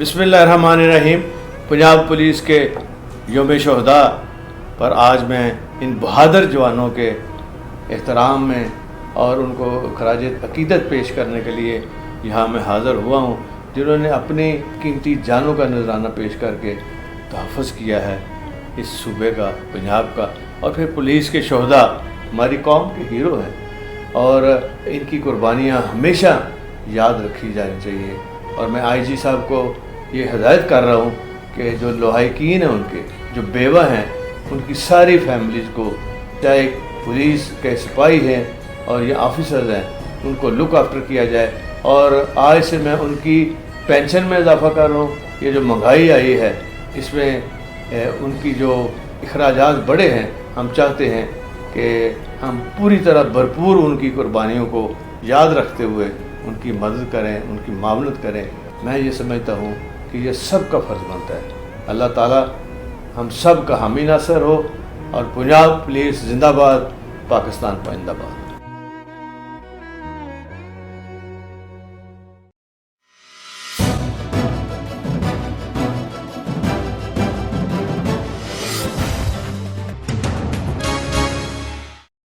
बिस्मिल्लाहिर्रहमानिर्रहीम। पंजाब पुलिस के यौम शहदा पर आज मैं इन बहादुर जवानों के एहतराम में और उनको खराज अकीदत पेश करने के लिए यहाँ मैं हाज़िर हुआ हूँ, जिन्होंने अपनी कीमती जानों का नजराना पेश करके तहफ़्फ़ुज़ किया है इस सूबे का, पंजाब का। और फिर पुलिस के शहदा हमारी कौम के हीरो हैं और इनकी कुर्बानियाँ हमेशा याद रखी जानी चाहिए। और मैं IG साहब को ये हिदायत कर रहा हूँ कि जो लहाइकीन हैं, उनके जो बेवा हैं, उनकी सारी फैमिलीज़ को, चाहे पुलिस के सिपाही हैं और या ऑफिसर्स हैं, उनको लुक आफ्टर किया जाए। और आज से मैं उनकी पेंशन में इजाफ़ा कर रहा हूँ। ये जो महंगाई आई है, इसमें उनकी जो अखराजात बढ़े हैं, हम चाहते हैं कि हम पूरी तरह भरपूर उनकी कुर्बानियों को याद रखते हुए उनकी मदद करें, उनकी मावनत करें। मैं ये समझता हूँ कि ये सब का फ़र्ज़ बनता है। अल्लाह ताला हम सब का हामी नासर हो। और पंजाब पुलिस जिंदाबाद, पाकिस्तान पाइंदाबाद।